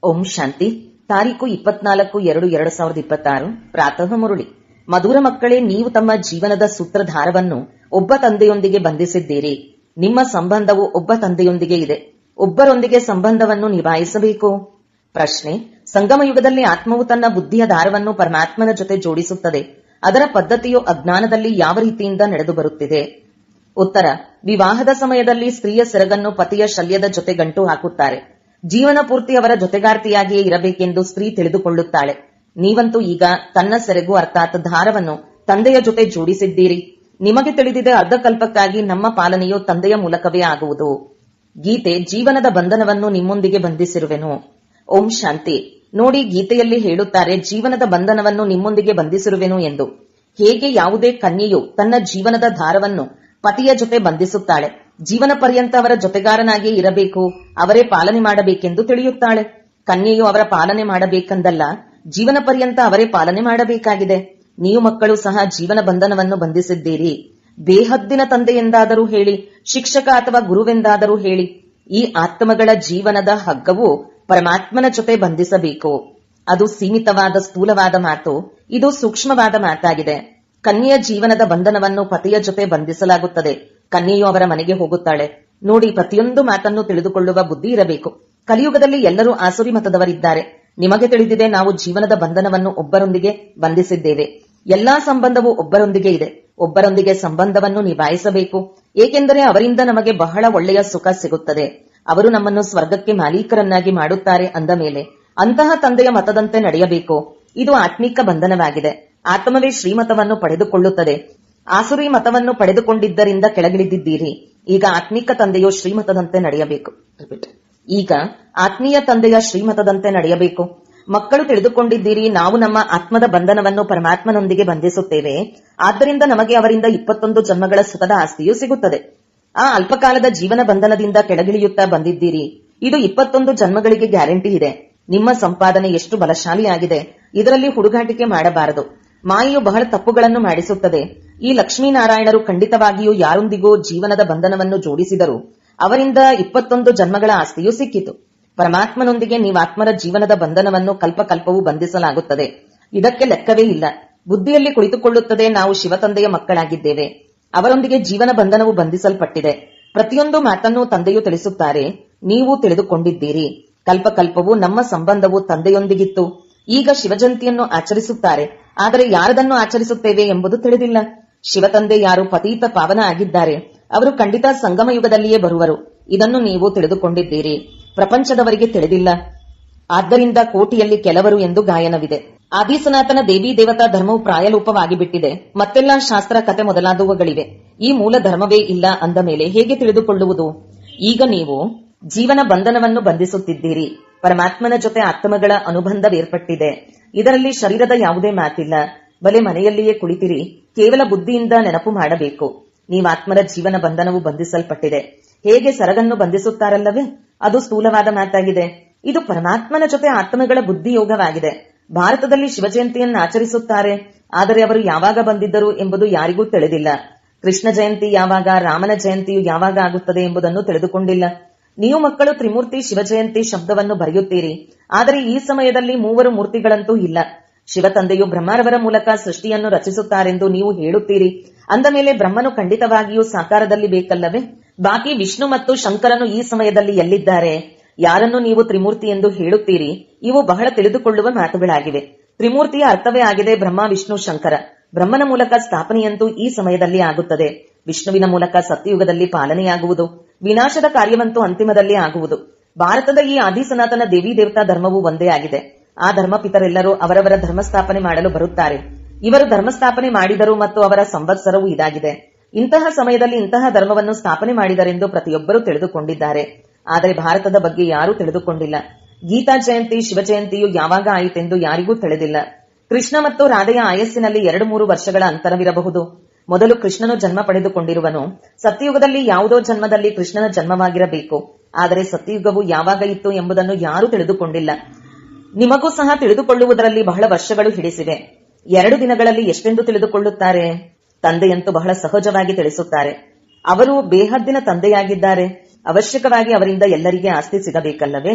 ಓಂ ಶಾಂತಿ. ತಾರೀಕು 24/2/2026 ಪ್ರಾತಃ ಮುರುಳಿ. ಮಧುರ ಮಕ್ಕಳೇ, ನೀವು ತಮ್ಮ ಜೀವನದ ಸೂತ್ರಧಾರವನ್ನು ಒಬ್ಬ ತಂದೆಯೊಂದಿಗೆ ಬಂಧಿಸಿದ್ದೀರಿ. ನಿಮ್ಮ ಸಂಬಂಧವು ಒಬ್ಬ ತಂದೆಯೊಂದಿಗೆ ಇದೆ. ಒಬ್ಬರೊಂದಿಗೆ ಸಂಬಂಧವನ್ನು ನಿಭಾಯಿಸಬೇಕು. ಪ್ರಶ್ನೆ: ಸಂಗಮ ಯುಗದಲ್ಲಿ ಆತ್ಮವು ತನ್ನ ಬುದ್ಧಿಯ ದಾರವನ್ನು ಪರಮಾತ್ಮನ ಜೊತೆ ಜೋಡಿಸುತ್ತದೆ. ಅದರ ಪದ್ಧತಿಯು ಅಜ್ಞಾನದಲ್ಲಿ ಯಾವ ರೀತಿಯಿಂದ ನಡೆದು ಬರುತ್ತಿದೆ? ಉತ್ತರ: ವಿವಾಹದ ಸಮಯದಲ್ಲಿ ಸ್ತ್ರೀಯ ಸೆರಗನ್ನು ಪತಿಯ ಶಲ್ಯದ ಜೊತೆ ಗಂಟು ಹಾಕುತ್ತಾರೆ. ಜೀವನ ಪೂರ್ತಿ ಅವರ ಜೊತೆಗಾರ್ತಿಯಾಗಿಯೇ ಇರಬೇಕೆಂದು ಸ್ತ್ರೀ ತಿಳಿದುಕೊಳ್ಳುತ್ತಾಳೆ. ನೀವಂತೂ ಈಗ ತನ್ನ ಸೆರಗು ಅರ್ಥಾತ್ ದಾರವನ್ನು ತಂದೆಯ ಜೊತೆ ಜೋಡಿಸಿದ್ದೀರಿ. ನಿಮಗೆ ತಿಳಿದಿದೆ, ಅರ್ಧಕಲ್ಪಕ್ಕಾಗಿ ನಮ್ಮ ಪಾಲನೆಯು ತಂದೆಯ ಮೂಲಕವೇ ಆಗುವುದು. ಗೀತೆ: ಜೀವನದ ಬಂಧನವನ್ನು ನಿಮ್ಮೊಂದಿಗೆ ಬಂಧಿಸಿರುವೆನು. ಓಂ ಶಾಂತಿ. ನೋಡಿ, ಗೀತೆಯಲ್ಲಿ ಹೇಳುತ್ತಾರೆ, ಜೀವನದ ಬಂಧನವನ್ನು ನಿಮ್ಮೊಂದಿಗೆ ಬಂಧಿಸಿರುವೆನು ಎಂದು. ಹೇಗೆ ಯಾವುದೇ ಕನ್ಯೆಯು ತನ್ನ ಜೀವನದ ದಾರವನ್ನು ಪತಿಯ ಜೊತೆ ಬಂಧಿಸುತ್ತಾಳೆ, ಜೀವನ ಪರ್ಯಂತ ಅವರ ಜೊತೆಗಾರನಾಗಿಯೇ ಇರಬೇಕು, ಅವರೇ ಪಾಲನೆ ಮಾಡಬೇಕೆಂದು ತಿಳಿಯುತ್ತಾಳೆ. ಕನ್ಯೆಯು ಅವರ ಪಾಲನೆ ಮಾಡಬೇಕೆಂದಲ್ಲ, ಜೀವನ ಪರ್ಯಂತ ಅವರೇ ಪಾಲನೆ ಮಾಡಬೇಕಾಗಿದೆ. ನೀವು ಮಕ್ಕಳು ಸಹ ಜೀವನ ಬಂಧನವನ್ನು ಬಂಧಿಸಿದ್ದೀರಿ. ಬೇಹದ್ದಿನ ತಂದೆಯೆಂದಾದರೂ ಹೇಳಿ, ಶಿಕ್ಷಕ ಅಥವಾ ಗುರುವೆಂದಾದರೂ ಹೇಳಿ, ಈ ಆತ್ಮಗಳ ಜೀವನದ ಹಗ್ಗವು ಪರಮಾತ್ಮನ ಜೊತೆ ಬಂಧಿಸಬೇಕು. ಅದು ಸೀಮಿತವಾದ ಸ್ಥೂಲವಾದ ಮಾತು. ಇದು ಸೂಕ್ಷ್ಮವಾದ ಮಾತಾಗಿದೆ. ಕನ್ಯೆಯ ಜೀವನದ ಬಂಧನವನ್ನು ಪತಿಯ ಜೊತೆ ಬಂಧಿಸಲಾಗುತ್ತದೆ. ಕನ್ಯೆಯು ಅವರ ಮನೆಗೆ ಹೋಗುತ್ತಾಳೆ. ನೋಡಿ, ಪ್ರತಿಯೊಂದು ಮಾತನ್ನು ತಿಳಿದುಕೊಳ್ಳುವ ಬುದ್ಧಿ ಇರಬೇಕು. ಕಲಿಯುಗದಲ್ಲಿ ಎಲ್ಲರೂ ಆಸುರಿ ಮತದವರಿದ್ದಾರೆ. ನಿಮಗೆ ತಿಳಿದಿದೆ, ನಾವು ಜೀವನದ ಬಂಧನವನ್ನು ಒಬ್ಬರೊಂದಿಗೆ ಬಂಧಿಸಿದ್ದೇವೆ. ಎಲ್ಲಾ ಸಂಬಂಧವು ಒಬ್ಬರೊಂದಿಗೆ ಇದೆ. ಒಬ್ಬರೊಂದಿಗೆ ಸಂಬಂಧವನ್ನು ನಿಭಾಯಿಸಬೇಕು. ಏಕೆಂದರೆ ಅವರಿಂದ ನಮಗೆ ಬಹಳ ಒಳ್ಳೆಯ ಸುಖ ಸಿಗುತ್ತದೆ. ಅವರು ನಮ್ಮನ್ನು ಸ್ವರ್ಗಕ್ಕೆ ಮಾಲೀಕರನ್ನಾಗಿ ಮಾಡುತ್ತಾರೆ. ಅಂದ ಮೇಲೆ ಅಂತಹ ತಂದೆಯ ಮತದಂತೆ ನಡೆಯಬೇಕು. ಇದು ಆತ್ಮಿಕ ಬಂಧನವಾಗಿದೆ. ಆತ್ಮವೇ ಶ್ರೀಮತವನ್ನು ಪಡೆದುಕೊಳ್ಳುತ್ತದೆ. ಆಸುರಿ ಮತವನ್ನು ಪಡೆದುಕೊಂಡಿದ್ದರಿಂದ ಕೆಳಗಿಳಿದಿದ್ದೀರಿ. ಈಗ ಆತ್ಮಿಕ ತಂದೆಯು ಶ್ರೀಮತದಂತೆ ನಡೆಯಬೇಕು. ಈಗ ಆತ್ಮೀಯ ತಂದೆಯ ಶ್ರೀಮತದಂತೆ ನಡೆಯಬೇಕು. ಮಕ್ಕಳು ತಿಳಿದುಕೊಂಡಿದ್ದೀರಿ, ನಾವು ನಮ್ಮ ಆತ್ಮದ ಬಂಧನವನ್ನು ಪರಮಾತ್ಮನೊಂದಿಗೆ ಬಂಧಿಸುತ್ತೇವೆ. ಆದ್ದರಿಂದ ನಮಗೆ ಅವರಿಂದ 21 ಜನ್ಮಗಳ ಸುಖದ ಆಸ್ತಿಯು ಸಿಗುತ್ತದೆ. ಆ ಅಲ್ಪಕಾಲದ ಜೀವನ ಬಂಧನದಿಂದ ಕೆಳಗಿಳಿಯುತ್ತಾ ಬಂದಿದ್ದೀರಿ. ಇದು 21 ಜನ್ಮಗಳಿಗೆ ಗ್ಯಾರಂಟಿ ಇದೆ. ನಿಮ್ಮ ಸಂಪಾದನೆ ಎಷ್ಟು ಬಲಶಾಲಿಯಾಗಿದೆ. ಇದರಲ್ಲಿ ಹುಡುಗಾಟಿಕೆ ಮಾಡಬಾರದು. ಮಾಯೆಯು ಬಹಳ ತಪ್ಪುಗಳನ್ನು ಮಾಡಿಸುತ್ತದೆ. ಈ ಲಕ್ಷ್ಮೀನಾರಾಯಣರು ಖಂಡಿತವಾಗಿಯೂ ಯಾರೊಂದಿಗೂ ಜೀವನದ ಬಂಧನವನ್ನು ಜೋಡಿಸಿದರು. ಅವರಿಂದ 21 ಜನ್ಮಗಳ ಆಸ್ತಿಯೂ ಸಿಕ್ಕಿತು. ಪರಮಾತ್ಮನೊಂದಿಗೆ ನೀವಾತ್ಮರ ಜೀವನದ ಬಂಧನವನ್ನು ಕಲ್ಪಕಲ್ಪವೂ ಬಂಧಿಸಲಾಗುತ್ತದೆ. ಇದಕ್ಕೆ ಲೆಕ್ಕವೇ ಇಲ್ಲ. ಬುದ್ಧಿಯಲ್ಲಿ ಕುಳಿತುಕೊಳ್ಳುತ್ತದೆ, ನಾವು ಶಿವತಂದೆಯ ಮಕ್ಕಳಾಗಿದ್ದೇವೆ. ಅವರೊಂದಿಗೆ ಜೀವನ ಬಂಧನವು ಬಂಧಿಸಲ್ಪಟ್ಟಿದೆ. ಪ್ರತಿಯೊಂದು ಮಾತನ್ನು ತಂದೆಯು ತಿಳಿಸುತ್ತಾರೆ. ನೀವು ತಿಳಿದುಕೊಂಡಿದ್ದೀರಿ, ಕಲ್ಪಕಲ್ಪವು ನಮ್ಮ ಸಂಬಂಧವು ತಂದೆಯೊಂದಿಗಿತ್ತು. ಈಗ ಶಿವಜಯಂತಿಯನ್ನು ಆಚರಿಸುತ್ತಾರೆ. ಆದರೆ ಯಾರದನ್ನು ಆಚರಿಸುತ್ತೇವೆ ಎಂಬುದು ತಿಳಿದಿಲ್ಲ. ಶಿವತಂದೆ ಯಾರು ಪತೀತ ಪಾವನ ಆಗಿದ್ದಾರೆ, ಅವರು ಖಂಡಿತ ಸಂಗಮ ಯುಗದಲ್ಲಿಯೇ ಬರುವರು. ಇದನ್ನು ನೀವು ತಿಳಿದುಕೊಂಡಿದ್ದೀರಿ. ಪ್ರಪಂಚದವರಿಗೆ ತಿಳಿದಿಲ್ಲ. ಆದ್ದರಿಂದ ಕೋಟಿಯಲ್ಲಿ ಕೆಲವರು ಎಂದು ಗಾಯನವಿದೆ. ಆದಿಸನಾತನ ದೇವಿ ದೇವತಾ ಧರ್ಮವು ಪ್ರಾಯಲೋಪವಾಗಿ ಬಿಟ್ಟಿದೆ. ಮತ್ತೆಲ್ಲಾ ಶಾಸ್ತ್ರ, ಕತೆ ಮೊದಲಾದವುಗಳಿವೆ. ಈ ಮೂಲ ಧರ್ಮವೇ ಇಲ್ಲ ಅಂದ ಮೇಲೆ ಹೇಗೆ ತಿಳಿದುಕೊಳ್ಳುವುದು? ಈಗ ನೀವು ಜೀವನ ಬಂಧನವನ್ನು ಬಂಧಿಸುತ್ತಿದ್ದೀರಿ. ಪರಮಾತ್ಮನ ಜೊತೆ ಆತ್ಮಗಳ ಅನುಬಂಧವೇರ್ಪಟ್ಟಿದೆ. ಇದರಲ್ಲಿ ಶರೀರದ ಯಾವುದೇ ಮಾತಿಲ್ಲ. ಬಲೆ ಮನೆಯಲ್ಲಿಯೇ ಕುಳಿತಿರಿ, ಕೇವಲ ಬುದ್ಧಿಯಿಂದ ನೆನಪು ಮಾಡಬೇಕು. ನೀವಾತ್ಮರ ಜೀವನ ಬಂಧನವು ಬಂಧಿಸಲ್ಪಟ್ಟಿದೆ. ಹೇಗೆ ಸರಗನ್ನು ಬಂಧಿಸುತ್ತಾರಲ್ಲವೇ, ಅದು ಸ್ಥೂಲವಾದ ಮಾತಾಗಿದೆ. ಇದು ಪರಮಾತ್ಮನ ಜೊತೆ ಆತ್ಮಗಳ ಬುದ್ಧಿಯೋಗವಾಗಿದೆ. ಭಾರತದಲ್ಲಿ ಶಿವಜಯಂತಿಯನ್ನು ಆಚರಿಸುತ್ತಾರೆ. ಆದರೆ ಅವರು ಯಾವಾಗ ಬಂದಿದ್ದರು ಎಂಬುದು ಯಾರಿಗೂ ತಿಳಿದಿಲ್ಲ. ಕೃಷ್ಣ ಜಯಂತಿ ಯಾವಾಗ, ರಾಮನ ಜಯಂತಿಯು ಯಾವಾಗ ಆಗುತ್ತದೆ ಎಂಬುದನ್ನು ತಿಳಿದುಕೊಂಡಿಲ್ಲ. ನೀವು ಮಕ್ಕಳು ತ್ರಿಮೂರ್ತಿ ಶಿವಜಯಂತಿ ಶಬ್ದವನ್ನು ಬರೆಯುತ್ತೀರಿ. ಆದರೆ ಈ ಸಮಯದಲ್ಲಿ 3 ಮೂರ್ತಿಗಳಂತೂ ಇಲ್ಲ. ಶಿವತಂದೆಯು ಬ್ರಹ್ಮರವರ ಮೂಲಕ ಸೃಷ್ಟಿಯನ್ನು ರಚಿಸುತ್ತಾರೆಂದು ನೀವು ಹೇಳುತ್ತೀರಿ. ಅಂದ ಮೇಲೆ ಬ್ರಹ್ಮನು ಖಂಡಿತವಾಗಿಯೂ ಸಾಕಾರದಲ್ಲಿ ಬೇಕಲ್ಲವೇ? ಬಾಕಿ ವಿಷ್ಣು ಮತ್ತು ಶಂಕರನು ಈ ಸಮಯದಲ್ಲಿ ಎಲ್ಲಿದ್ದಾರೆ? ಯಾರನ್ನು ನೀವು ತ್ರಿಮೂರ್ತಿ ಎಂದು ಹೇಳುತ್ತೀರಿ? ಇವು ಬಹಳ ತಿಳಿದುಕೊಳ್ಳುವ ಮಾತುಗಳಾಗಿವೆ. ತ್ರಿಮೂರ್ತಿಯ ಅರ್ಥವೇ ಆಗಿದೆ ಬ್ರಹ್ಮ, ವಿಷ್ಣು, ಶಂಕರ. ಬ್ರಹ್ಮನ ಮೂಲಕ ಸ್ಥಾಪನೆಯಂತೂ ಈ ಸಮಯದಲ್ಲಿ ಆಗುತ್ತದೆ. ವಿಷ್ಣುವಿನ ಮೂಲಕ ಸತ್ಯಯುಗದಲ್ಲಿ ಪಾಲನೆಯಾಗುವುದು. ವಿನಾಶದ ಕಾರ್ಯವಂತೂ ಅಂತಿಮದಲ್ಲಿ ಆಗುವುದು. ಭಾರತದ ಈ ಆದಿಸನಾತನ ದೇವಿ ದೇವತಾ ಧರ್ಮವು ಒಂದೇ ಆಗಿದೆ. ಆ ಧರ್ಮಪಿತರೆಲ್ಲರೂ ಅವರವರ ಧರ್ಮ ಸ್ಥಾಪನೆ ಮಾಡಲು ಬರುತ್ತಾರೆ. ಇವರು ಧರ್ಮಸ್ಥಾಪನೆ ಮಾಡಿದರು ಮತ್ತು ಅವರ ಸಂವತ್ಸರವೂ ಇದಾಗಿದೆ. ಇಂತಹ ಸಮಯದಲ್ಲಿ ಇಂತಹ ಧರ್ಮವನ್ನು ಸ್ಥಾಪನೆ ಮಾಡಿದರೆಂದು ಪ್ರತಿಯೊಬ್ಬರೂ ತಿಳಿದುಕೊಂಡಿದ್ದಾರೆ. ಆದರೆ ಭಾರತದ ಬಗ್ಗೆ ಯಾರೂ ತಿಳಿದುಕೊಂಡಿಲ್ಲ. ಗೀತಾ ಜಯಂತಿ, ಶಿವಜಯಂತಿಯು ಯಾವಾಗ ಆಯಿತೆಂದು ಯಾರಿಗೂ ತಿಳಿದಿಲ್ಲ. ಕೃಷ್ಣ ಮತ್ತು ರಾಧೆಯ ಆಯಸ್ಸಿನಲ್ಲಿ 2-3 ವರ್ಷಗಳ ಅಂತರವಿರಬಹುದು. ಮೊದಲು ಕೃಷ್ಣನು ಜನ್ಮ ಪಡೆದುಕೊಂಡಿರುವನು. ಸತ್ಯಯುಗದಲ್ಲಿ ಯಾವುದೋ ಜನ್ಮದಲ್ಲಿ ಕೃಷ್ಣನ ಜನ್ಮವಾಗಿರಬೇಕು. ಆದರೆ ಸತ್ಯಯುಗವು ಯಾವಾಗ ಇತ್ತು ಎಂಬುದನ್ನು ಯಾರೂ ತಿಳಿದುಕೊಂಡಿಲ್ಲ. ನಿಮಗೂ ಸಹ ತಿಳಿದುಕೊಳ್ಳುವುದರಲ್ಲಿ ಬಹಳ ವರ್ಷಗಳು ಹಿಡಿಸಿವೆ. 2 ದಿನಗಳಲ್ಲಿ ಎಷ್ಟೆಂದು ತಿಳಿದುಕೊಳ್ಳುತ್ತಾರೆ? ತಂದೆಯಂತೂ ಬಹಳ ಸಹಜವಾಗಿ ತಿಳಿಸುತ್ತಾರೆ. ಅವರು ಬೇಹದ್ದಿನ ತಂದೆಯಾಗಿದ್ದಾರೆ. ಅವಶ್ಯಕವಾಗಿ ಅವರಿಂದ ಎಲ್ಲರಿಗೆ ಆಸ್ತಿ ಸಿಗಬೇಕಲ್ಲವೇ?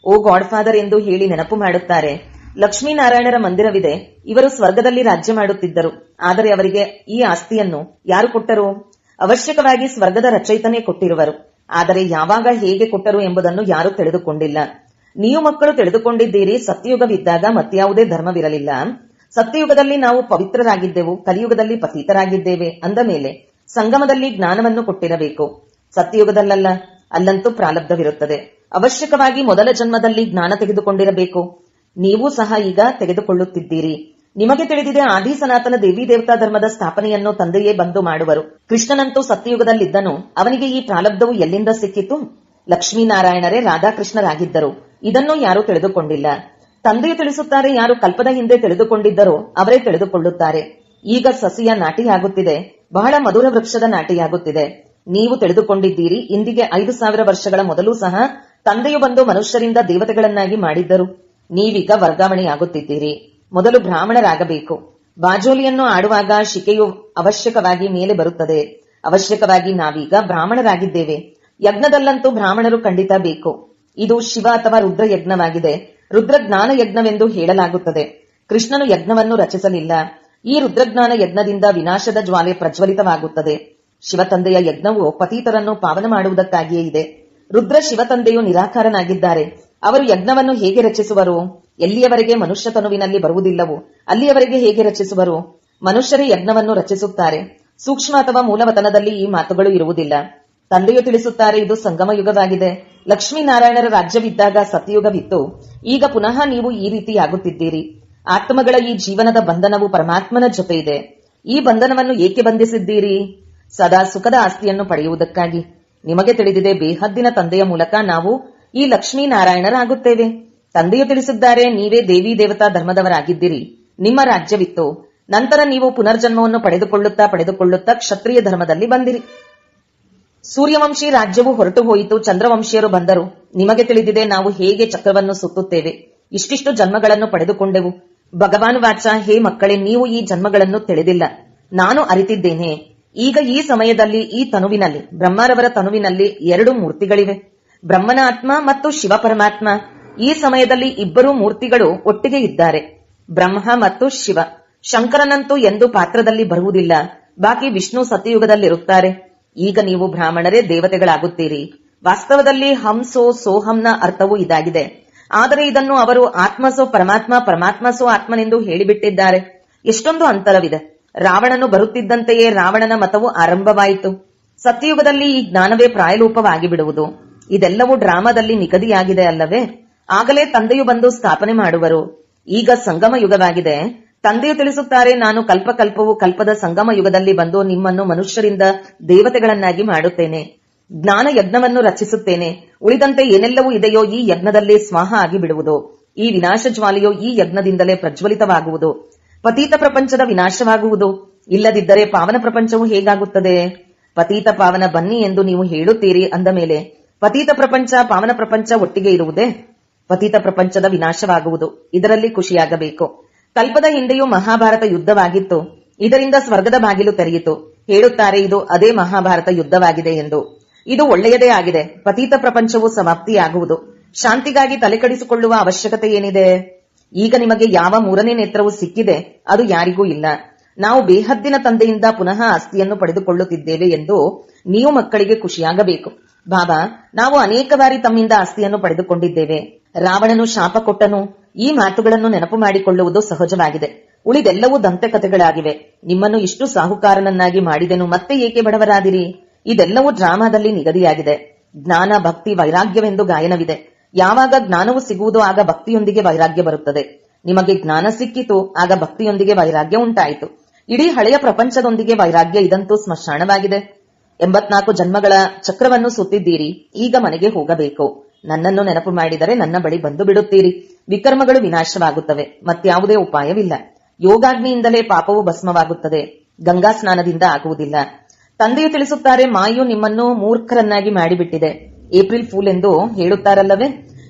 ಓ ಗಾಡ್ ಫಾದರ್ ಎಂದು ಹೇಳಿ ನೆನಪು ಮಾಡುತ್ತಾರೆ. ಲಕ್ಷ್ಮೀನಾರಾಯಣರ ಮಂದಿರವಿದೆ, ಇವರು ಸ್ವರ್ಗದಲ್ಲಿ ರಾಜ್ಯ ಮಾಡುತ್ತಿದ್ದರು. ಆದರೆ ಅವರಿಗೆ ಈ ಆಸ್ತಿಯನ್ನು ಯಾರು ಕೊಟ್ಟರು? ಅವಶ್ಯಕವಾಗಿ ಸ್ವರ್ಗದ ರಚಯಿತನೇ ಕೊಟ್ಟಿರುವರು. ಆದರೆ ಯಾವಾಗ ಹೇಗೆ ಕೊಟ್ಟರು ಎಂಬುದನ್ನು ಯಾರೂ ತಿಳಿದುಕೊಂಡಿಲ್ಲ. ನೀವು ಮಕ್ಕಳು ತಿಳಿದುಕೊಂಡಿದ್ದೀರಿ, ಸತ್ಯಯುಗವಿದ್ದಾಗ ಮತ್ಯಾವುದೇ ಧರ್ಮವಿರಲಿಲ್ಲ. ಸತ್ಯಯುಗದಲ್ಲಿ ನಾವು ಪವಿತ್ರರಾಗಿದ್ದೆವು, ಕಲಿಯುಗದಲ್ಲಿ ಪತೀತರಾಗಿದ್ದೇವೆ ಅಂದ ಮೇಲೆ ಸಂಗಮದಲ್ಲಿ ಜ್ಞಾನವನ್ನು ಕೊಟ್ಟಿರಬೇಕು. ಸತ್ಯಯುಗದಲ್ಲ, ಅಲ್ಲಂತೂ ಪ್ರಾರಬ್ಧವಿರುತ್ತದೆ. ಅವಶ್ಯಕವಾಗಿ ಮೊದಲ ಜನ್ಮದಲ್ಲಿ ಜ್ಞಾನ ತೆಗೆದುಕೊಂಡಿರಬೇಕು. ನೀವು ಸಹ ಈಗ ತೆಗೆದುಕೊಳ್ಳುತ್ತಿದ್ದೀರಿ. ನಿಮಗೆ ತಿಳಿದಿದೆ, ಆದಿ ಸನಾತನ ದೇವಿ ದೇವತಾ ಧರ್ಮದ ಸ್ಥಾಪನೆಯನ್ನು ತಂದೆಯೇ ಬಂದು ಮಾಡುವರು. ಕೃಷ್ಣನಂತೂ ಸತ್ಯಯುಗದಲ್ಲಿದ್ದನು, ಅವನಿಗೆ ಈ ಪ್ರಾರಬ್ಧವು ಎಲ್ಲಿಂದ ಸಿಕ್ಕಿತು? ಲಕ್ಷ್ಮೀನಾರಾಯಣರೇ ರಾಧಾಕೃಷ್ಣರಾಗಿದ್ದರು. ಇದನ್ನು ಯಾರೂ ತಿಳಿದುಕೊಂಡಿಲ್ಲ. ತಂದೆಯು ತಿಳಿಸುತ್ತಾರೆ, ಯಾರು ಕಲ್ಪದ ಹಿಂದೆ ತಿಳಿದುಕೊಂಡಿದ್ದರೋ ಅವರೇ ತಿಳಿದುಕೊಳ್ಳುತ್ತಾರೆ. ಈಗ ಸಸಿಯ ನಾಟಿಯಾಗುತ್ತಿದೆ, ಬಹಳ ಮಧುರ ವೃಕ್ಷದ ನಾಟಿಯಾಗುತ್ತಿದೆ. ನೀವು ತಿಳಿದುಕೊಂಡಿದ್ದೀರಿ, ಇಂದಿಗೆ 5,000 ವರ್ಷಗಳ ಮೊದಲು ಸಹ ತಂದೆಯು ಬಂದು ಮನುಷ್ಯರಿಂದ ದೇವತೆಗಳನ್ನಾಗಿ ಮಾಡಿದ್ದರು. ನೀವೀಗ ವರ್ಗಾವಣೆಯಾಗುತ್ತಿದ್ದೀರಿ. ಮೊದಲು ಬ್ರಾಹ್ಮಣರಾಗಬೇಕು. ಬಾಜೋಲಿಯನ್ನು ಆಡುವಾಗ ಶಿಕೆಯು ಅವಶ್ಯಕವಾಗಿ ಮೇಲೆ ಬರುತ್ತದೆ. ಅವಶ್ಯಕವಾಗಿ ನಾವೀಗ ಬ್ರಾಹ್ಮಣರಾಗಿದ್ದೇವೆ. ಯಜ್ಞದಲ್ಲಂತೂ ಬ್ರಾಹ್ಮಣರು ಖಂಡಿತ ಬೇಕು. ಇದು ಶಿವ ಅಥವಾ ರುದ್ರ ಯಜ್ಞವಾಗಿದೆ. ರುದ್ರ ಜ್ಞಾನ ಯಜ್ಞವೆಂದು ಹೇಳಲಾಗುತ್ತದೆ. ಕೃಷ್ಣನು ಯಜ್ಞವನ್ನು ರಚಿಸಲಿಲ್ಲ. ಈ ರುದ್ರಜ್ಞಾನ ಯಜ್ಞದಿಂದ ವಿನಾಶದ ಜ್ವಾಲೆ ಪ್ರಜ್ವಲಿತವಾಗುತ್ತದೆ. ಶಿವತಂದೆಯ ಯಜ್ಞವು ಪತೀತರನ್ನು ಪಾವನ ಮಾಡುವುದಕ್ಕಾಗಿಯೇ ಇದೆ. ರುದ್ರ ಶಿವತಂದೆಯು ನಿರಾಕಾರನಾಗಿದ್ದಾರೆ. ಅವರು ಯಜ್ಞವನ್ನು ಹೇಗೆ ರಚಿಸುವರು? ಎಲ್ಲಿಯವರೆಗೆ ಮನುಷ್ಯ ತನುವಿನಲ್ಲಿ ಬರುವುದಿಲ್ಲವೋ ಅಲ್ಲಿಯವರೆಗೆ ಹೇಗೆ ರಚಿಸುವರು? ಮನುಷ್ಯರೇ ಯಜ್ಞವನ್ನು ರಚಿಸುತ್ತಾರೆ. ಸೂಕ್ಷ್ಮ ಅಥವಾ ಮೂಲವತನದಲ್ಲಿ ಈ ಮಾತುಗಳು ಇರುವುದಿಲ್ಲ. ತಂದೆಯು ತಿಳಿಸುತ್ತಾರೆ, ಇದು ಸಂಗಮ ಯುಗವಾಗಿದೆ. ಲಕ್ಷ್ಮೀನಾರಾಯಣರ ರಾಜ್ಯವಿದ್ದಾಗ ಸತ್ಯಯುಗವಿತ್ತು. ಈಗ ಪುನಃ ನೀವು ಈ ರೀತಿಯಾಗುತ್ತಿದ್ದೀರಿ. ಆತ್ಮಗಳ ಈ ಜೀವನದ ಬಂಧನವು ಪರಮಾತ್ಮನ ಜೊತೆ ಇದೆ. ಈ ಬಂಧನವನ್ನು ಏಕೆ ಬಂಧಿಸಿದ್ದೀರಿ? ಸದಾ ಸುಖದ ಆಸ್ತಿಯನ್ನು ಪಡೆಯುವುದಕ್ಕಾಗಿ. ನಿಮಗೆ ತಿಳಿದಿದೆ, ಬೇಹದ್ದಿನ ತಂದೆಯ ಮೂಲಕ ನಾವು ಈ ಲಕ್ಷ್ಮೀನಾರಾಯಣರಾಗುತ್ತೇವೆ. ತಂದೆಯು ತಿಳಿಸಿದ್ದಾರೆ, ನೀವೇ ದೇವಿ ದೇವತಾ ಧರ್ಮದವರಾಗಿದ್ದಿರಿ. ನಿಮ್ಮ ರಾಜ್ಯವಿತ್ತು. ನಂತರ ನೀವು ಪುನರ್ಜನ್ಮವನ್ನು ಪಡೆದುಕೊಳ್ಳುತ್ತಾ ಕ್ಷತ್ರಿಯ ಧರ್ಮದಲ್ಲಿ ಬಂದಿರಿ. ಸೂರ್ಯವಂಶಿ ರಾಜ್ಯವು ಹೊರಟು ಹೋಯಿತು, ಚಂದ್ರವಂಶಿಯರು ಬಂದರು. ನಿಮಗೆ ತಿಳಿದಿದೆ, ನಾವು ಹೇಗೆ ಚಕ್ರವನ್ನು ಸುತ್ತುತ್ತೇವೆ. ಇಷ್ಟಿಷ್ಟು ಜನ್ಮಗಳನ್ನು ಪಡೆದುಕೊಂಡೆವು. ಭಗವಾನ್ ವಾಚ, ಹೇ ಮಕ್ಕಳೇ, ನೀವು ಈ ಜನ್ಮಗಳನ್ನು ತಿಳಿದಿಲ್ಲ, ನಾನು ಅರಿತಿದ್ದೇನೆ. ಈಗ ಈ ಸಮಯದಲ್ಲಿ ಈ ತನುವಿನಲ್ಲಿ, ಬ್ರಹ್ಮರವರ ತನುವಿನಲ್ಲಿ 2 ಮೂರ್ತಿಗಳಿವೆ, ಬ್ರಹ್ಮನ ಆತ್ಮ ಮತ್ತು ಶಿವ ಪರಮಾತ್ಮ. ಈ ಸಮಯದಲ್ಲಿ ಇಬ್ಬರೂ ಮೂರ್ತಿಗಳು ಒಟ್ಟಿಗೆ ಇದ್ದಾರೆ, ಬ್ರಹ್ಮ ಮತ್ತು ಶಿವ. ಶಂಕರನಂತೂ ಎಂದು ಪಾತ್ರದಲ್ಲಿ ಬರುವುದಿಲ್ಲ. ಬಾಕಿ ವಿಷ್ಣು ಸತ್ಯಯುಗದಲ್ಲಿರುತ್ತಾರೆ. ಈಗ ನೀವು ಬ್ರಾಹ್ಮಣರೇ ದೇವತೆಗಳಾಗುತ್ತೀರಿ. ವಾಸ್ತವದಲ್ಲಿ ಹಂಸೋ ಸೋಹಂನ ಅರ್ಥವೂ ಇದಾಗಿದೆ. ಆದರೆ ಇದನ್ನು ಅವರು ಆತ್ಮಸೋ ಪರಮಾತ್ಮ, ಪರಮಾತ್ಮಸೋ ಆತ್ಮನೆಂದು ಹೇಳಿಬಿಟ್ಟಿದ್ದಾರೆ. ಎಷ್ಟೊಂದು ಅಂತರವಿದೆ. ರಾವಣನು ಬರುತ್ತಿದ್ದಂತೆಯೇ ರಾವಣನ ಮತವು ಆರಂಭವಾಯಿತು. ಸತ್ಯಯುಗದಲ್ಲಿ ಈ ಜ್ಞಾನವೇ ಪ್ರಾಯಲೋಪವಾಗಿ ಬಿಡುವುದು. ಇದೆಲ್ಲವೂ ಡ್ರಾಮಾದಲ್ಲಿ ನಿಗದಿಯಾಗಿದೆ ಅಲ್ಲವೇ? ಆಗಲೇ ತಂದೆಯು ಬಂದು ಸ್ಥಾಪನೆ ಮಾಡುವರು. ಈಗ ಸಂಗಮ ಯುಗವಾಗಿದೆ. ತಂದೆಯು ತಿಳಿಸುತ್ತಾರೆ, ನಾನು ಕಲ್ಪಕಲ್ಪವು ಕಲ್ಪದ ಸಂಗಮ ಯುಗದಲ್ಲಿ ಬಂದು ನಿಮ್ಮನ್ನು ಮನುಷ್ಯರಿಂದ ದೇವತೆಗಳನ್ನಾಗಿ ಮಾಡುತ್ತೇನೆ. ಜ್ಞಾನ ಯಜ್ಞವನ್ನು ರಚಿಸುತ್ತೇನೆ. ಉಳಿದಂತೆ ಏನೆಲ್ಲವೂ ಇದೆಯೋ ಈ ಯಜ್ಞದಲ್ಲೇ ಸ್ವಾಹ ಆಗಿ ಬಿಡುವುದು. ಈ ವಿನಾಶ ಜ್ವಾಲೆಯೋ ಈ ಯಜ್ಞದಿಂದಲೇ ಪ್ರಜ್ವಲಿತವಾಗುವುದು. ಪತೀತ ಪ್ರಪಂಚದ ವಿನಾಶವಾಗುವುದು. ಇಲ್ಲದಿದ್ದರೆ ಪಾವನ ಪ್ರಪಂಚವು ಹೇಗಾಗುತ್ತದೆ? ಪತೀತ ಪಾವನ ಬನ್ನಿ ಎಂದು ನೀವು ಹೇಳುತ್ತೀರಿ ಅಂದ ಮೇಲೆ ಪತೀತ ಪ್ರಪಂಚ ಪಾವನ ಪ್ರಪಂಚ ಒಟ್ಟಿಗೆ ಇರುವುದೇ? ಪತೀತ ಪ್ರಪಂಚದ ವಿನಾಶವಾಗುವುದು. ಇದರಲ್ಲಿ ಖುಷಿಯಾಗಬೇಕು. ಕಲ್ಪದ ಹಿಂದೆಯೂ ಮಹಾಭಾರತ ಯುದ್ಧವಾಗಿತ್ತು. ಇದರಿಂದ ಸ್ವರ್ಗದ ಬಾಗಿಲು ತೆರೆಯಿತು. ಹೇಳುತ್ತಾರೆ, ಇದು ಅದೇ ಮಹಾಭಾರತ ಯುದ್ಧವಾಗಿದೆ ಎಂದು. ಇದು ಒಳ್ಳೆಯದೇ ಆಗಿದೆ. ಪತೀತ ಪ್ರಪಂಚವು ಸಮಾಪ್ತಿಯಾಗುವುದು. ಶಾಂತಿಗಾಗಿ ತಲೆಕಡಿಸಿಕೊಳ್ಳುವ ಅವಶ್ಯಕತೆ ಏನಿದೆ? ಈಗ ನಿಮಗೆ ಯಾವ 3ನೇ ನೇತ್ರವು ಸಿಕ್ಕಿದೆ, ಅದು ಯಾರಿಗೂ ಇಲ್ಲ. ನಾವು ಬೇಹದ್ದಿನ ತಂದೆಯಿಂದ ಪುನಃ ಆಸ್ತಿಯನ್ನು ಪಡೆದುಕೊಳ್ಳುತ್ತಿದ್ದೇವೆ ಎಂದು ನೀವು ಮಕ್ಕಳಿಗೆ ಖುಷಿಯಾಗಬೇಕು. ಬಾಬಾ, ನಾವು ಅನೇಕ ಬಾರಿ ತಮ್ಮಿಂದ ಆಸ್ತಿಯನ್ನು ಪಡೆದುಕೊಂಡಿದ್ದೇವೆ. ರಾವಣನು ಶಾಪ ಕೊಟ್ಟನು. ಈ ಮಾತುಗಳನ್ನು ನೆನಪು ಮಾಡಿಕೊಳ್ಳುವುದು ಸಹಜವಾಗಿದೆ. ಉಳಿದೆಲ್ಲವೂ ದಂತಕಥೆಗಳಾಗಿವೆ. ನಿಮ್ಮನ್ನು ಇಷ್ಟು ಸಾಹುಕಾರನನ್ನಾಗಿ ಮಾಡಿದೆನು, ಮತ್ತೆ ಏಕೆ ಬಡವರಾದಿರಿ? ಇದೆಲ್ಲವೂ ಡ್ರಾಮಾದಲ್ಲಿ ನಿಗದಿಯಾಗಿದೆ. ಜ್ಞಾನ, ಭಕ್ತಿ, ವೈರಾಗ್ಯವೆಂದು ಗಾಯನವಿದೆ. ಯಾವಾಗ ಜ್ಞಾನವು ಸಿಗುವುದೋ ಆಗ ಭಕ್ತಿಯೊಂದಿಗೆ ವೈರಾಗ್ಯ ಬರುತ್ತದೆ. ನಿಮಗೆ ಜ್ಞಾನ ಸಿಕ್ಕಿತು, ಆಗ ಭಕ್ತಿಯೊಂದಿಗೆ ವೈರಾಗ್ಯ ಉಂಟಾಯಿತು. ಇಡೀ ಹಳೆಯ ಪ್ರಪಂಚದೊಂದಿಗೆ ವೈರಾಗ್ಯ. ಇದಂತೂ ಸ್ಮಶಾನವಾಗಿದೆ. 84 ಜನ್ಮಗಳ ಚಕ್ರವನ್ನು ಸುತ್ತಿದ್ದೀರಿ. ಈಗ ಮನೆಗೆ ಹೋಗಬೇಕು. ನನ್ನನ್ನು ನೆನಪು ಮಾಡಿದರೆ ನನ್ನ ಬಳಿ ಬಂದು ಬಿಡುತ್ತೀರಿ. ವಿಕರ್ಮಗಳು ವಿನಾಶವಾಗುತ್ತವೆ. ಮತ್ಯಾವುದೇ ಉಪಾಯವಿಲ್ಲ. ಯೋಗಾಗ್ನಿಯಿಂದಲೇ ಪಾಪವು ಭಸ್ಮವಾಗುತ್ತದೆ. ಗಂಗಾ ಸ್ನಾನದಿಂದ ಆಗುವುದಿಲ್ಲ. ತಂದೆಯು ತಿಳಿಸುತ್ತಾರೆ, ಮಾಯು ನಿಮ್ಮನ್ನು ಮೂರ್ಖರನ್ನಾಗಿ ಮಾಡಿಬಿಟ್ಟಿದೆ. ಏಪ್ರಿಲ್ ಫೂಲ್ ಎಂದು ಹೇಳುತ್ತಾರಲ್ಲವೇ?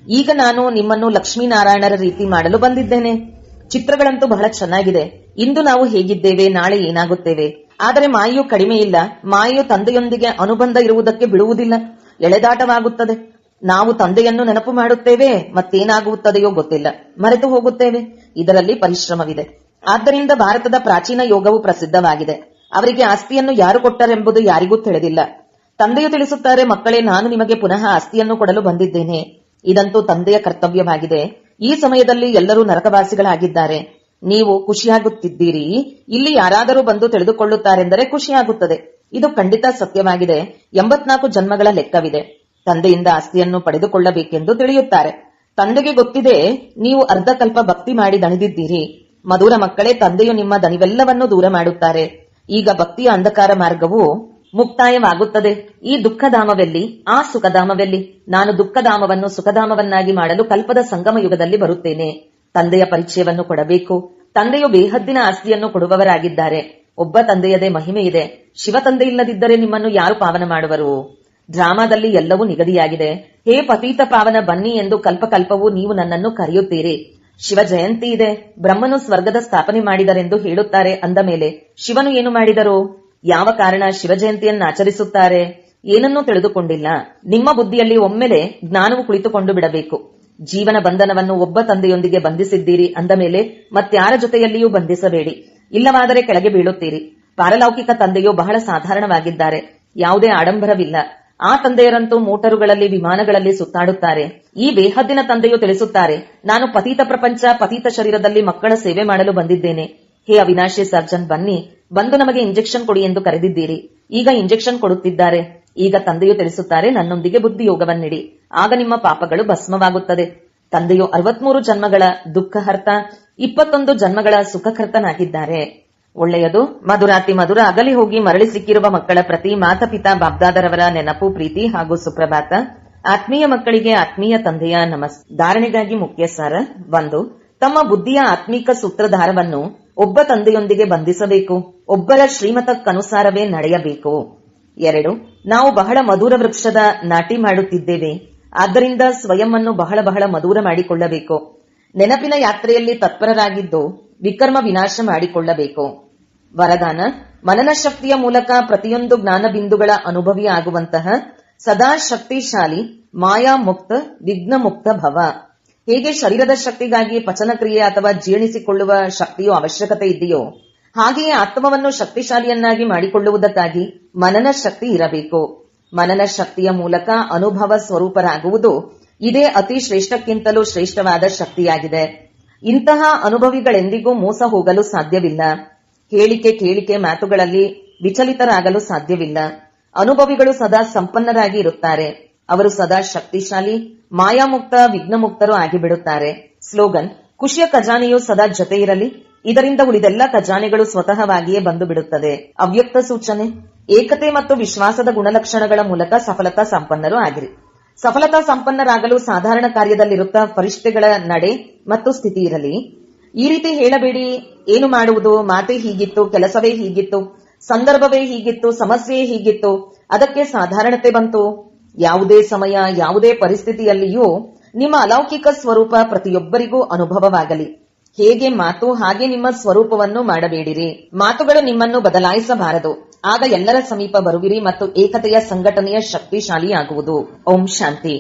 ಈಗ ನಾನು ನಿಮ್ಮನ್ನು ಲಕ್ಷ್ಮೀನಾರಾಯಣರ ರೀತಿ ಮಾಡಲು ಬಂದಿದ್ದೇನೆ. ಚಿತ್ರಗಳಂತೂ ಬಹಳ ಚೆನ್ನಾಗಿದೆ. ಇಂದು ನಾವು ಹೇಗಿದ್ದೇವೆ, ನಾಳೆ ಏನಾಗುತ್ತೇವೆ. ಆದರೆ ಮಾಯು ಕಡಿಮೆ ಇಲ್ಲ. ಮಾಯು ತಂದೆಯೊಂದಿಗೆ ಅನುಬಂಧ ಇರುವುದಕ್ಕೆ ಬಿಡುವುದಿಲ್ಲ. ಎಳೆದಾಟವಾಗುತ್ತದೆ. ನಾವು ತಂದೆಯನ್ನು ನೆನಪು ಮಾಡುತ್ತೇವೆ, ಮತ್ತೇನಾಗುತ್ತದೆಯೋ ಗೊತ್ತಿಲ್ಲ, ಮರೆತು ಹೋಗುತ್ತೇವೆ. ಇದರಲ್ಲಿ ಪರಿಶ್ರಮವಿದೆ. ಆದ್ದರಿಂದ ಭಾರತದ ಪ್ರಾಚೀನ ಯೋಗವು ಪ್ರಸಿದ್ಧವಾಗಿದೆ. ಅವರಿಗೆ ಆಸ್ತಿಯನ್ನು ಯಾರು ಕೊಟ್ಟರೆಂಬುದು ಯಾರಿಗೂ ತಿಳಿದಿಲ್ಲ. ತಂದೆಯು ತಿಳಿಸುತ್ತಾರೆ, ಮಕ್ಕಳೇ, ನಾನು ನಿಮಗೆ ಪುನಃ ಆಸ್ತಿಯನ್ನು ಕೊಡಲು ಬಂದಿದ್ದೇನೆ. ಇದಂತೂ ತಂದೆಯ ಕರ್ತವ್ಯವಾಗಿದೆ. ಈ ಸಮಯದಲ್ಲಿ ಎಲ್ಲರೂ ನರಕವಾಸಿಗಳಾಗಿದ್ದಾರೆ. ನೀವು ಖುಷಿಯಾಗುತ್ತಿದ್ದೀರಿ. ಇಲ್ಲಿ ಯಾರಾದರೂ ಬಂದು ತಿಳಿದುಕೊಳ್ಳುತ್ತಾರೆಂದರೆ ಖುಷಿಯಾಗುತ್ತದೆ. ಇದು ಖಂಡಿತ ಸತ್ಯವಾಗಿದೆ. 84 ಜನ್ಮಗಳ ಲೆಕ್ಕವಿದೆ. ತಂದೆಯಿಂದ ಆಸ್ತಿಯನ್ನು ಪಡೆದುಕೊಳ್ಳಬೇಕೆಂದು ತಿಳಿಯುತ್ತಾರೆ. ತಂದೆಗೆ ಗೊತ್ತಿದೆ ನೀವು ಅರ್ಧಕಲ್ಪ ಭಕ್ತಿ ಮಾಡಿ ದಣಿದಿದ್ದೀರಿ. ಮಧುರ ಮಕ್ಕಳೇ, ತಂದೆಯು ನಿಮ್ಮ ದಣಿವೆಲ್ಲವನ್ನೂ ದೂರ ಮಾಡುತ್ತಾರೆ. ಈಗ ಭಕ್ತಿಯ ಅಂಧಕಾರ ಮಾರ್ಗವು ಮುಕ್ತಾಯವಾಗುತ್ತದೆ. ಈ ದುಃಖಧಾಮವೆಲ್ಲಿ, ಆ ಸುಖಧಾಮವೆಲ್ಲಿ? ನಾನು ದುಃಖಧಾಮವನ್ನು ಸುಖಧಾಮವನ್ನಾಗಿ ಮಾಡಲು ಕಲ್ಪದ ಸಂಗಮ ಯುಗದಲ್ಲಿ ಬರುತ್ತೇನೆ. ತಂದೆಯ ಪರಿಚಯವನ್ನು ಕೊಡಬೇಕು. ತಂದೆಯು ಬೇಹದ್ದಿನ ಆಸ್ತಿಯನ್ನು ಕೊಡುವವರಾಗಿದ್ದಾರೆ. ಒಬ್ಬ ತಂದೆಯದೇ ಮಹಿಮೆ ಇದೆ. ಶಿವ ತಂದೆ ಇಲ್ಲದಿದ್ದರೆ ನಿಮ್ಮನ್ನು ಯಾರು ಪಾವನ ಮಾಡುವರು? ಡ್ರಾಮಾದಲ್ಲಿ ಎಲ್ಲವೂ ನಿಗದಿಯಾಗಿದೆ. ಹೇ ಪತೀತ ಪಾವನ, ಬನ್ನಿ ಎಂದು ಕಲ್ಪಕಲ್ಪವೂ ನೀವು ನನ್ನನ್ನು ಕರೆಯುತ್ತೀರಿ. ಶಿವ ಜಯಂತಿ ಇದೆ. ಬ್ರಹ್ಮನು ಸ್ವರ್ಗದ ಸ್ಥಾಪನೆ ಮಾಡಿದರೆಂದು ಹೇಳುತ್ತಾರೆ. ಅಂದ ಮೇಲೆ ಶಿವನು ಏನು ಮಾಡಿದರು? ಯಾವ ಕಾರಣ ಶಿವ ಜಯಂತಿಯನ್ನು ಆಚರಿಸುತ್ತಾರೆ? ಏನನ್ನೂ ತಿಳಿದುಕೊಂಡಿಲ್ಲ. ನಿಮ್ಮ ಬುದ್ಧಿಯಲ್ಲಿ ಒಮ್ಮೆಲೆ ಜ್ಞಾನವು ಕುಳಿತುಕೊಂಡು ಬಿಡಬೇಕು. ಜೀವನ ಬಂಧನವನ್ನು ಒಬ್ಬ ತಂದೆಯೊಂದಿಗೆ ಬಂಧಿಸಿದ್ದೀರಿ. ಅಂದ ಮೇಲೆ ಮತ್ಯಾರ ಜೊತೆಯಲ್ಲಿಯೂ ಬಂಧಿಸಬೇಡಿ. ಇಲ್ಲವಾದರೆ ಕೆಳಗೆ ಬೀಳುತ್ತೀರಿ. ಪಾರಲೌಕಿಕ ತಂದೆಯು ಬಹಳ ಸಾಧಾರಣವಾಗಿದ್ದಾರೆ. ಯಾವುದೇ ಆಡಂಬರವಿಲ್ಲ. ಆ ತಂದೆಯರಂತೂ ಮೋಟರುಗಳಲ್ಲಿ, ವಿಮಾನಗಳಲ್ಲಿ ಸುತ್ತಾಡುತ್ತಾರೆ. ಈ ಬೇಹದ್ದಿನ ತಂದೆಯು ತಿಳಿಸುತ್ತಾರೆ, ನಾನು ಪತೀತ ಪ್ರಪಂಚ, ಪತೀತ ಶರೀರದಲ್ಲಿ ಮಕ್ಕಳ ಸೇವೆ ಮಾಡಲು ಬಂದಿದ್ದೇನೆ. ಹೇ ಅವಿನಾಶಿ ಸರ್ಜನ್, ಬನ್ನಿ, ಬಂದು ನಮಗೆ ಇಂಜೆಕ್ಷನ್ ಕೊಡಿ ಎಂದು ಕರೆದಿದ್ದೀರಿ. ಈಗ ಇಂಜೆಕ್ಷನ್ ಕೊಡುತ್ತಿದ್ದಾರೆ. ಈಗ ತಂದೆಯು ತಿಳಿಸುತ್ತಾರೆ, ನನ್ನೊಂದಿಗೆ ಬುದ್ಧಿಯೋಗವನ್ನಿಡಿ, ಆಗ ನಿಮ್ಮ ಪಾಪಗಳು ಭಸ್ಮವಾಗುತ್ತದೆ. ತಂದೆಯು 63 ಜನ್ಮಗಳ ದುಃಖಹರ್ತ, 21 ಜನ್ಮಗಳ ಸುಖಕರ್ತನಾಗಿದ್ದಾರೆ. ಒಳ್ಳೆಯದು. ಮಧುರಾತಿ ಮಧುರ ಅಗಲಿ ಹೋಗಿ ಮರಳಿ ಸಿಕ್ಕಿರುವ ಮಕ್ಕಳ ಪ್ರತಿ ಮಾತಾಪಿತಾ ಬಾಬ್ದಾದರವರ ನೆನಪು, ಪ್ರೀತಿ ಹಾಗೂ ಸುಪ್ರಭಾತ. ಆತ್ಮೀಯ ಮಕ್ಕಳಿಗೆ ಆತ್ಮೀಯ ತಂದೆಯ ಧಾರಣೆಗಾಗಿ ಮುಖ್ಯ ಸಾರ. 1. ತಮ್ಮ ಬುದ್ಧಿಯ ಆತ್ಮೀಕ ಸೂತ್ರಧಾರವನ್ನು ಒಬ್ಬ ತಂದೆಯೊಂದಿಗೆ ಬಂಧಿಸಬೇಕು. ಒಬ್ಬರ ಶ್ರೀಮತಕ್ಕನುಸಾರವೇ ನಡೆಯಬೇಕು. 2. ನಾವು ಬಹಳ ಮಧುರ ವೃಕ್ಷದ ನಾಟಿ ಮಾಡುತ್ತಿದ್ದೇವೆ. ಆದ್ದರಿಂದ ಸ್ವಯಂವನ್ನು ಬಹಳ ಬಹಳ ಮಧುರ ಮಾಡಿಕೊಳ್ಳಬೇಕು. ನೆನಪಿನ ಯಾತ್ರೆಯಲ್ಲಿ ತತ್ಪರರಾಗಿದ್ದು ವಿಕರ್ಮ ವಿನಾಶ ಮಾಡಿಕೊಳ್ಳಬೇಕು. ವರದಾನ: ಮನನ ಶಕ್ತಿಯ ಮೂಲಕ ಪ್ರತಿಯೊಂದು ಜ್ಞಾನ ಬಿಂದುಗಳ ಅನುಭವಿ ಆಗುವಂತಹ ಸದಾ ಶಕ್ತಿಶಾಲಿ, ಮಾಯಾ ಮುಕ್ತ, ವಿಘ್ನ ಮುಕ್ತ ಭವ. ಹೇಗೆ ಶರೀರದ ಶಕ್ತಿಗಾಗಿ ಪಚನಕ್ರಿಯೆ ಅಥವಾ ಜೀರ್ಣಿಸಿಕೊಳ್ಳುವ ಶಕ್ತಿಯು ಅವಶ್ಯಕತೆ ಇದೆಯೋ, ಹಾಗೆಯೇ ಆತ್ಮವನ್ನು ಶಕ್ತಿಶಾಲಿಯನ್ನಾಗಿ ಮಾಡಿಕೊಳ್ಳುವುದಕ್ಕಾಗಿ ಮನನ ಶಕ್ತಿ ಇರಬೇಕು. ಮನನ ಶಕ್ತಿಯ ಮೂಲಕ ಅನುಭವ ಸ್ವರೂಪರಾಗುವುದು ಇದೇ ಅತಿ ಶ್ರೇಷ್ಠಕ್ಕಿಂತಲೂ ಶ್ರೇಷ್ಠವಾದ ಶಕ್ತಿಯಾಗಿದೆ. ಇಂತಹ ಅನುಭವಿಗಳೆಂದಿಗೂ ಮೋಸ ಹೋಗಲು ಸಾಧ್ಯವಿಲ್ಲ. ಹೇಳಿಕೆ ಕೇಳಿಕೆ ಮಾತುಗಳಲ್ಲಿ ವಿಚಲಿತರಾಗಲು ಸಾಧ್ಯವಿಲ್ಲ. ಅನುಭವಿಗಳು ಸದಾ ಸಂಪನ್ನರಾಗಿ ಇರುತ್ತಾರೆ. ಅವರು ಸದಾ ಶಕ್ತಿಶಾಲಿ, ಮಾಯಾಮುಕ್ತ, ವಿಘ್ನಮುಕ್ತರು ಆಗಿಬಿಡುತ್ತಾರೆ. ಸ್ಲೋಗನ್: ಖುಷಿಯ ಖಜಾನೆಯು ಸದಾ ಜೊತೆ ಇರಲಿ. ಇದರಿಂದ ಉಳಿದೆಲ್ಲ ಖಜಾನೆಗಳು ಸ್ವತಃವಾಗಿಯೇ ಬಂದು ಬಿಡುತ್ತದೆ. ಅವ್ಯಕ್ತ ಸೂಚನೆ: ಏಕತೆ ಮತ್ತು ವಿಶ್ವಾಸದ ಗುಣಲಕ್ಷಣಗಳ ಮೂಲಕ ಸಫಲತಾ ಸಂಪನ್ನರು ಆಗಿರಿ. ಸಫಲತಾ ಸಂಪನ್ನರಾಗಲು ಸಾಧಾರಣ ಕಾರ್ಯದಲ್ಲಿರುತ್ತಾ ಫರಿಷ್ಠೆಗಳ ನಡೆ ಮತ್ತು ಸ್ಥಿತಿ ಇರಲಿ. ಈ ರೀತಿ ಹೇಳಬೇಡಿ, ಏನು ಮಾಡುವುದು, ಮಾತೇ ಹೀಗಿತ್ತು, ಕೆಲಸವೇ ಹೀಗಿತ್ತು, ಸಂದರ್ಭವೇ ಹೀಗಿತ್ತು, ಸಮಸ್ಯೆಯೇ ಹೀಗಿತ್ತು, ಅದಕ್ಕೆ ಸಾಧಾರಣತೆ ಬಂತು. ಯಾವುದೇ ಸಮಯ, ಯಾವುದೇ ಪರಿಸ್ಥಿತಿಯಲ್ಲಿಯೂ ನಿಮ್ಮ ಅಲೌಕಿಕ ಸ್ವರೂಪ ಪ್ರತಿಯೊಬ್ಬರಿಗೂ ಅನುಭವವಾಗಲಿ. ಹೇಗೆ ಮಾತು ಹಾಗೆ ನಿಮ್ಮ ಸ್ವರೂಪವನ್ನು ಮಾಡಬೇಡಿರಿ. ಮಾತುಗಳು ನಿಮ್ಮನ್ನು ಬದಲಾಯಿಸಬಾರದು. ಆಗ ಎಲ್ಲರ ಸಮೀಪ ಬರುವಿರಿ ಮತ್ತು ಏಕತೆಯ ಸಂಘಟನೆಯ ಶಕ್ತಿಶಾಲಿಯಾಗುವುದು. ಓಂ ಶಾಂತಿ.